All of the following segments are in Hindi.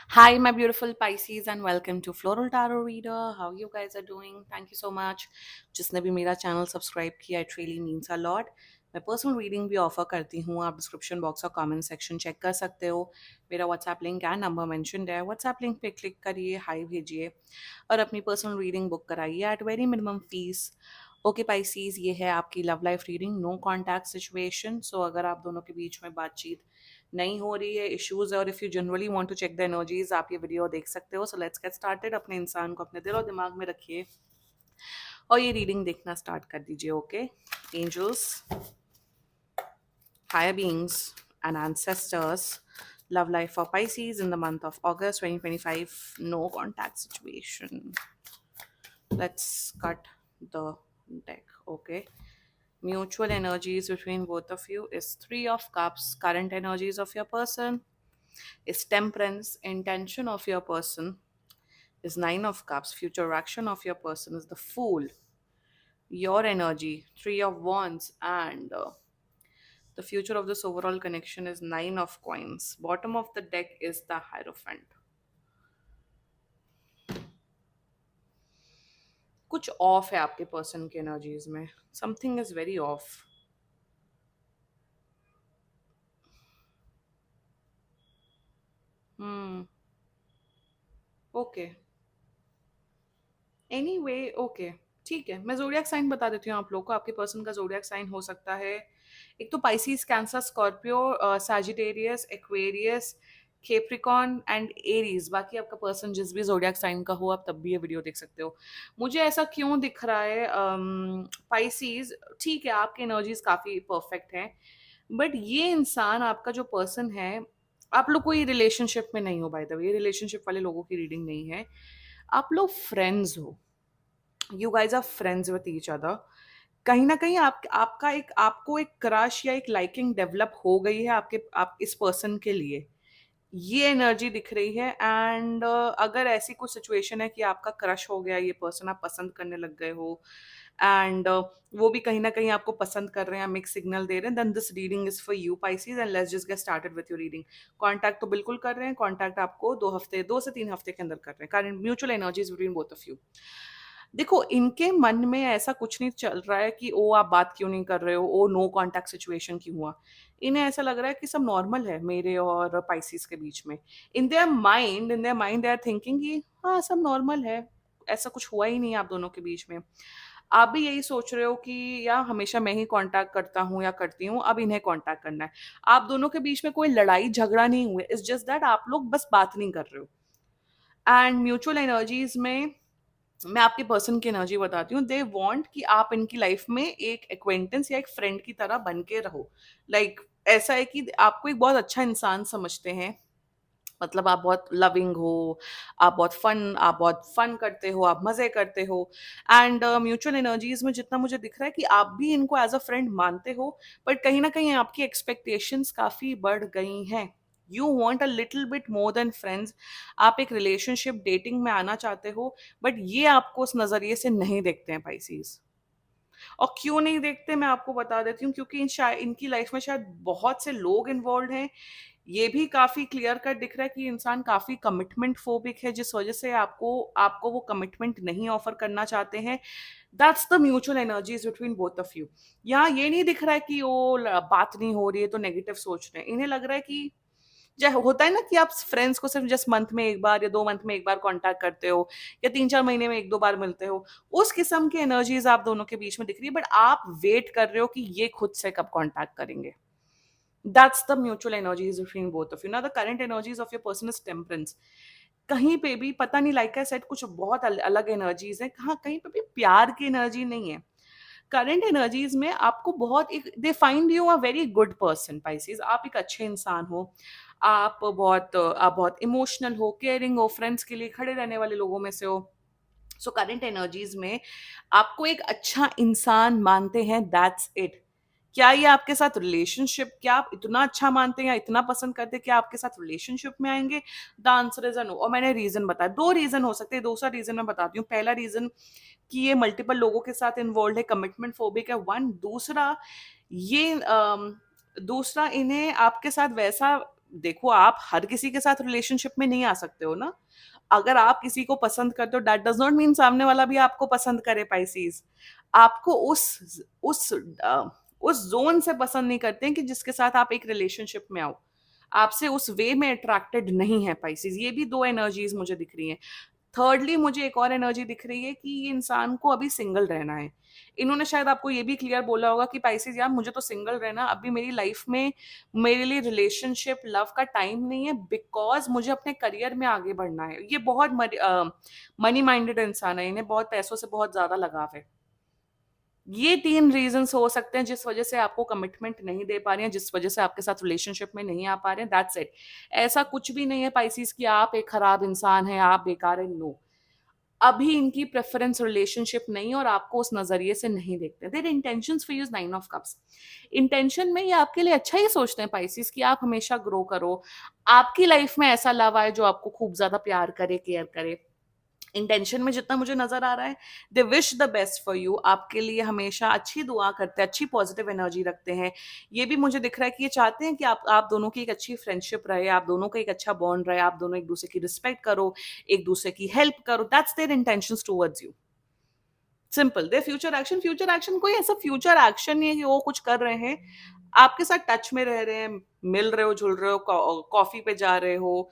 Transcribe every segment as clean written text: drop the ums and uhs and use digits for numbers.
Hi, my beautiful Pisces, and welcome to Floral Tarot Reader. How you guys are doing? Thank you so much. जिसने भी मेरा चैनल सब्सक्राइब किया, it really means a lot. मैं पर्सनल रीडिंग भी ऑफर करती हूँ. आप डिस्क्रिप्शन बॉक्स और कमेंट सेक्शन चेक कर सकते हो. मेरा WhatsApp link and number mentioned है. व्हाट्सएप लिंक पे क्लिक करिए, हाई भेजिए और अपनी पर्सनल रीडिंग बुक कराइए at very minimum fees. Okay Pisces, ये है आपकी love life reading. No contact situation. So अगर आप दोनों के बीच में बातचीत नहीं हो रही है, इश्यूज है, और if you generally want to check the energies, आप ये वीडियो देख सकते हो. So let's get started. अपने इंसान को अपने दिल और दिमाग में रखिए और ये रीडिंग देखना स्टार्ट कर दीजिए. Okay angels, higher beings, and ancestors, love life for Pisces in the month of August 2025. No contact situation. Let's cut the deck. Okay, mutual energies between both of you is Three of Cups. Current energies of your person is Temperance. Intention of your person is Nine of Cups. Future action of your person is the Fool. Your energy, Three of Wands, and the future of this overall connection is Nine of Coins. Bottom of the deck is the Hierophant. कुछ ऑफ है आपके पर्सन के एनर्जीज में. Something is very of. Hmm. Okay. Anyway, okay, ठीक है. मैं जोडियक साइन बता देती हूँ आप लोग को. आपके पर्सन का जोडियक साइन हो सकता है एक तो Pisces, cancer, Scorpio, Sagittarius, Aquarius, Capricorn and Aries. बाकी आपका पर्सन जिस भी जोडियक साइन का हो, आप तब भी ये वीडियो देख सकते हो. मुझे ऐसा क्यों दिख रहा है पाइसिस? ठीक है, आपकी एनर्जीज काफ़ी परफेक्ट हैं, बट ये इंसान आपका जो पर्सन है, आप लोग कोई रिलेशनशिप में नहीं हो. बाय द वे, रिलेशनशिप वाले लोगों की रीडिंग नहीं है. आप लोग फ्रेंड्स हो. You guys are friends with each other. कहीं ना कहीं आपका एक आपको एक क्रश या एक लाइकिंग डेवलप हो गई है आप इस पर्सन के लिए. ये एनर्जी दिख रही है. एंड अगर ऐसी कुछ सिचुएशन है कि आपका क्रश हो गया, ये पर्सन आप पसंद करने लग गए हो, एंड वो भी कहीं ना कहीं आपको पसंद कर रहे हैं, मिक्स सिग्नल दे रहे हैं, then this reading is for you Pisces. And let's just get started with your reading. Contact तो बिल्कुल कर रहे हैं. कॉन्टैक्ट आपको 2 हफ्ते, 2 से 3 हफ्ते के अंदर कर रहे हैं. कारण mutual energies between both of you. देखो, इनके मन में ऐसा कुछ नहीं चल रहा है कि ओ आप बात क्यों नहीं कर रहे हो, ओ नो कॉन्टैक्ट सिचुएशन क्यों हुआ. इन्हें ऐसा लग रहा है कि सब नॉर्मल है मेरे और पाइसिस के बीच में. In their mind they are thinking कि हाँ, सब नॉर्मल है, ऐसा कुछ हुआ ही नहीं आप दोनों के बीच में. आप भी यही सोच रहे हो कि या हमेशा मैं ही कांटेक्ट करता हूँ या करती हूँ, अब इन्हें कांटेक्ट करना है. आप दोनों के बीच में कोई लड़ाई झगड़ा नहीं हुए. इट्स जस्ट दैट आप लोग बस बात नहीं कर रहे हो. एंड म्यूचुअल एनर्जीज में मैं आपके पर्सन की एनर्जी बताती हूँ. दे वांट कि आप इनकी लाइफ में एक एक्वेंटेंस या एक फ्रेंड की तरह बन के रहो. लाइक ऐसा है कि आपको एक बहुत अच्छा इंसान समझते हैं. मतलब आप बहुत लविंग हो, आप बहुत फन करते हो, आप मजे करते हो. एंड म्यूचुअल एनर्जीज में जितना मुझे दिख रहा है कि आप भी इनको एज अ फ्रेंड मानते हो, बट कहीं ना कहीं आपकी एक्सपेक्टेशंस काफी बढ़ गई हैं. You want a little bit more than friends. आप एक रिलेशनशिप, डेटिंग में आना चाहते हो, बट ये आपको उस नजरिए से नहीं देखते हैं पाइसीज. और क्यों नहीं देखते, मैं आपको बता देती हूँ. क्योंकि इनकी लाइफ में शायद बहुत से लोग इन्वॉल्व हैं. ये भी काफी क्लियर कट दिख रहा है कि इंसान काफी कमिटमेंट फोबिक है, जिस वजह से आपको आपको वो कमिटमेंट नहीं ऑफर करना चाहते हैं. That's the mutual energies between both of you. यहाँ ये नहीं दिख रहा है कि वो बात नहीं हो रही है तो नेगेटिव सोच रहे हैं. इन्हें लग रहा है कि जो होता है ना कि आप फ्रेंड्स को सिर्फ जस्ट मंथ में एक बार या 2 मंथ में एक बार कांटेक्ट करते हो, या 3-4 महीने में एक दो बार मिलते हो, उस किस्म की एनर्जीज आप दोनों के बीच में दिख रही है. बट आप वेट कर रहे हो कि ये खुद से कब कांटेक्ट करेंगे. That's the mutual energies between both of you. Now, the current energies of your person is temperance. कहीं पे भी पता नहीं, लाइक आई सेड, कुछ बहुत अलग एनर्जीज है. कहाँ कहीं पे भी प्यार की एनर्जी नहीं है. करंट एनर्जीज में आपको बहुत एक they find you a very good person Pisces. आप एक अच्छे इंसान हो. आप बहुत इमोशनल हो, केयरिंग हो, फ्रेंड्स के लिए खड़े रहने वाले लोगों में से हो. सो करंट एनर्जीज में आपको एक अच्छा इंसान मानते हैं. That's it. क्या ये आपके साथ रिलेशनशिप, क्या आप इतना अच्छा मानते हैं या इतना पसंद करते हैं कि आपके साथ रिलेशनशिप में आएंगे? The answer is no. और मैंने रीजन बताया, 2 रीजन हो सकते हैं. दूसरा रीजन मैं बताती हूँ. पहला रीजन कि ये मल्टीपल लोगों के साथ इन्वॉल्व है, कमिटमेंट फोबिक है, वन. दूसरा, ये दूसरा, इन्हें आपके साथ वैसा देखो, आप हर किसी के साथ रिलेशनशिप में नहीं आ सकते हो ना। अगर आप किसी को पसंद करते हो, दैट डज नॉट मीन सामने वाला भी आपको पसंद करे पाइसीज। आपको उस उस जोन से पसंद नहीं करते हैं कि जिसके साथ आप एक रिलेशनशिप में आओ। आपसे उस वे में अट्रैक्टेड नहीं है पाइसीज। ये भी दो एनर्जीज मुझे दिख रही हैं। थर्डली मुझे एक और एनर्जी दिख रही है कि ये इंसान को अभी सिंगल रहना है। इन्होंने शायद आपको ये भी क्लियर बोला होगा कि पाइसेस यार, मुझे तो सिंगल रहना, अभी मेरी लाइफ में मेरे लिए रिलेशनशिप लव का टाइम नहीं है, बिकॉज मुझे अपने करियर में आगे बढ़ना है। ये बहुत मनी माइंडेड इंसान है, इन्हें बहुत पैसों से बहुत ज्यादा लगाव है। ये तीन रीजंस हो सकते हैं जिस वजह से आपको कमिटमेंट नहीं दे पा रहे हैं, जिस वजह से आपके साथ रिलेशनशिप में नहीं आ पा रहे हैं। That's it. ऐसा कुछ भी नहीं है पाइसिस कि आप एक खराब इंसान हैं, आप बेकार है। नो, अभी इनकी प्रेफरेंस रिलेशनशिप नहीं, और आपको उस नजरिए से नहीं देखते। Their intentions for you is 9 of cups. Intention में ये आपके लिए अच्छा ही सोचते हैं पाइसिस, कि आप हमेशा ग्रो करो, आपकी लाइफ में ऐसा लव आए जो आपको खूब ज्यादा प्यार करे, केयर करे। इंटेंशन में जितना मुझे नजर आ रहा है, they wish the best for you, आपके लिए हमेशा अच्छी दुआ करते हैं, अच्छी पॉजिटिव एनर्जी रखते हैं। ये भी मुझे दिख रहा है कि ये चाहते हैं कि आप दोनों की एक अच्छी फ्रेंडशिप रहे, आप दोनों का एक अच्छा बॉन्ड रहे, आप दोनों एक दूसरे की रिस्पेक्ट करो, एक दूसरे की हेल्प करो। That's their intentions towards you. Simple. The future action कोई ऐसा फ्यूचर एक्शन नहीं है कि वो कुछ कर रहे हैं। आपके साथ टच में रह रहे हैं, मिल रहे हो, जुल रहे हो, कॉफी पे जा रहे हो,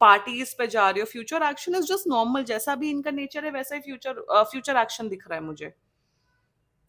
पार्टीज पे जा रहे हो। Future action is just normal, जैसा भी इनका नेचर है वैसा ही फ्यूचर एक्शन दिख रहा है मुझे।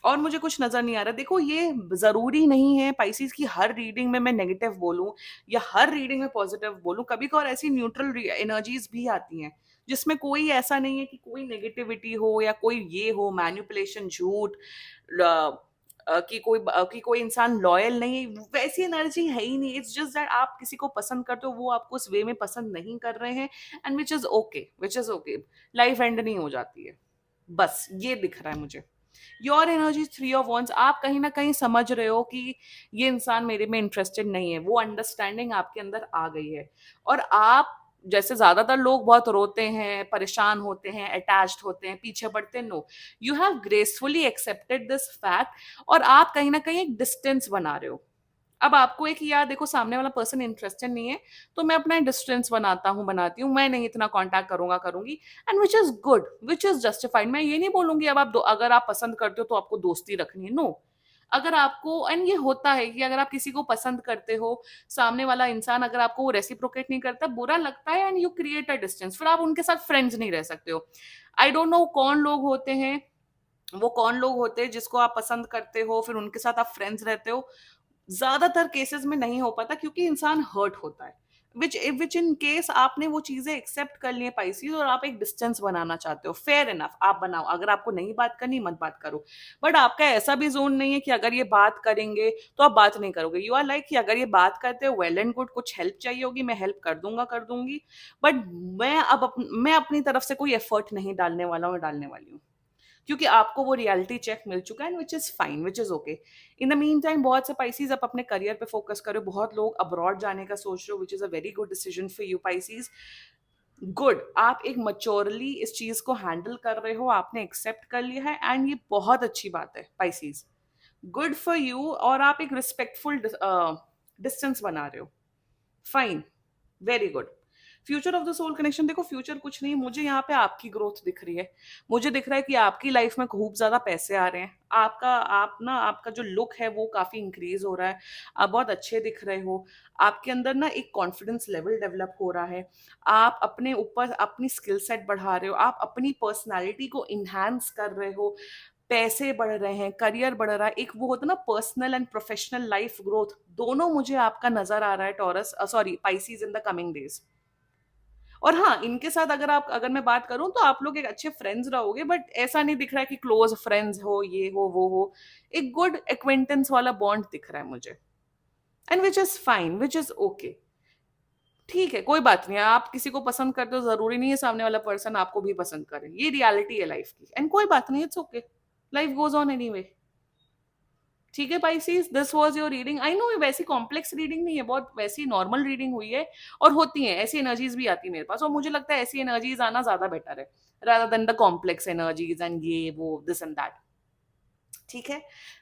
और मुझे कुछ नजर नहीं आ रहा। देखो, ये जरूरी नहीं है पाइसिस की हर रीडिंग में मैं नेगेटिव बोलूं या हर रीडिंग में पॉजिटिव बोलूं। कभी कभार ऐसी न्यूट्रल एनर्जीज भी आती हैं जिसमें कोई ऐसा नहीं है कि कोई नेगेटिविटी हो या कोई ये हो, मैनिपुलेशन, झूठ, कि कोई इंसान लॉयल नहीं है। वैसी एनर्जी है ही नहीं। इट्स जस्ट दैट आप किसी को पसंद करते हो, वो आपको उस वे में पसंद नहीं कर रहे हैं, and which is okay. Life and नहीं हो जाती है। बस ये दिख रहा है मुझे। Your energy 3 of wands। आप कहीं ना कहीं समझ रहे हो कि ये इंसान मेरे में इंटरेस्टेड नहीं है। वो अंडरस्टैंडिंग आपके अंदर आ गई है। और आप, जैसे ज्यादातर लोग बहुत रोते हैं, परेशान होते हैं, अटैच्ड होते हैं, पीछे बढ़ते हैं, no, you have gracefully accepted this fact, और आप कहीं ना कहीं एक डिस्टेंस बना रहे हो। अब आपको एक, यार देखो सामने वाला पर्सन इंटरेस्टेड नहीं है, तो मैं अपना डिस्टेंस बनाती हूँ, मैं नहीं इतना कांटेक्ट करूंगा, करूंगी। And which is good, which is justified. मैं ये नहीं बोलूंगी अब अगर आप पसंद करते हो तो आपको दोस्ती रखनी है। नो। अगर आपको, एंड ये होता है कि अगर आप किसी को पसंद करते हो, सामने वाला इंसान अगर आपको वो रेसिप्रोकेट नहीं करता, बुरा लगता है, and you create a distance, फिर आप उनके साथ फ्रेंड्स नहीं रह सकते हो। आई डोंट नो कौन लोग होते हैं जिसको आप पसंद करते हो, फिर उनके साथ आप फ्रेंड्स रहते हो। ज्यादातर केसेस में नहीं हो पाता क्योंकि इंसान हर्ट होता है। विच इन केस आपने वो चीजें एक्सेप्ट कर ली है पाइसिस, और आप एक डिस्टेंस बनाना चाहते हो। फेयर इनफ, आप बनाओ। अगर आपको नहीं बात करनी, मत बात करो। बट आपका ऐसा भी जोन नहीं है कि अगर ये बात करेंगे तो आप बात नहीं करोगे। यू आर लाइक कि अगर ये बात करते हो, वेल एंड गुड, कुछ हेल्प चाहिए होगी, मैं हेल्प कर दूंगा, कर दूंगी। बट मैं अपनी तरफ से कोई एफर्ट नहीं डालने वाला हूँ, डालने वाली हूँ, क्योंकि आपको वो रियलिटी चेक मिल चुका है, which is fine, which is okay. In the mean time बहुत से पाइसीज आप अपने करियर पे फोकस करो। बहुत लोग अब्रॉड जाने का सोच रहे हो, which is a very good decision for you Pisces. Good, आप एक मच्योरली इस चीज को हैंडल कर रहे हो, आपने एक्सेप्ट कर लिया है, एंड ये बहुत अच्छी बात है पाइसीज। Good for you. और आप एक रिस्पेक्टफुल डिस्टेंस बना रहे हो। Fine, very good. Future of the soul connection, देखो फ्यूचर कुछ नहीं, मुझे यहाँ पे आपकी ग्रोथ दिख रही है। मुझे दिख रहा है कि आपकी लाइफ में खूब ज्यादा पैसे आ रहे हैं। आपका जो लुक है वो काफी इंक्रीज हो रहा है। आप बहुत अच्छे दिख रहे हो। आपके अंदर ना एक कॉन्फिडेंस लेवल डेवलप हो रहा है। आप अपने ऊपर अपनी स्किल सेट बढ़ा रहे हो, आप अपनी पर्सनालिटी को इन्हांस कर रहे हो। पैसे बढ़ रहे हैं, करियर बढ़ रहा है, एक वो होता है ना personal and professional life growth, दोनों मुझे आपका नजर आ रहा है taurus, sorry Pisces, in the coming days. और हाँ, इनके साथ अगर मैं बात करूं तो आप लोग एक अच्छे फ्रेंड्स रहोगे, बट ऐसा नहीं दिख रहा है कि क्लोज फ्रेंड्स हो, ये हो, वो हो। एक गुड एक्वेंटेंस वाला बॉन्ड दिख रहा है मुझे, and which is fine, which is okay. ठीक है, कोई बात नहीं है। आप किसी को पसंद करते हो, जरूरी नहीं है सामने वाला पर्सन आपको भी पसंद करे। ये रियलिटी है लाइफ की, एंड कोई बात नहीं, it's okay. Life goes on anyway. ठीक है Pisces, this was your reading. I know ये वैसी कॉम्प्लेक्स रीडिंग नहीं है, बहुत वैसी नॉर्मल रीडिंग हुई है। और होती है ऐसी एनर्जीज भी आती है मेरे पास, और मुझे लगता है ऐसी एनर्जीज आना ज्यादा बेटर है, rather than the complex energies and ये वो दिस एंड दैट। ठीक है?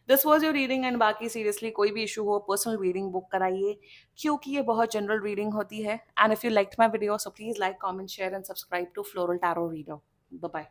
This was your reading and बाकी सीरियसली कोई भी इश्यू हो पर्सनल रीडिंग बुक कराइए, क्योंकि ये बहुत जनरल रीडिंग होती है। And if you liked my video so please like, comment, share and subscribe to floral tarot reader. Bye bye.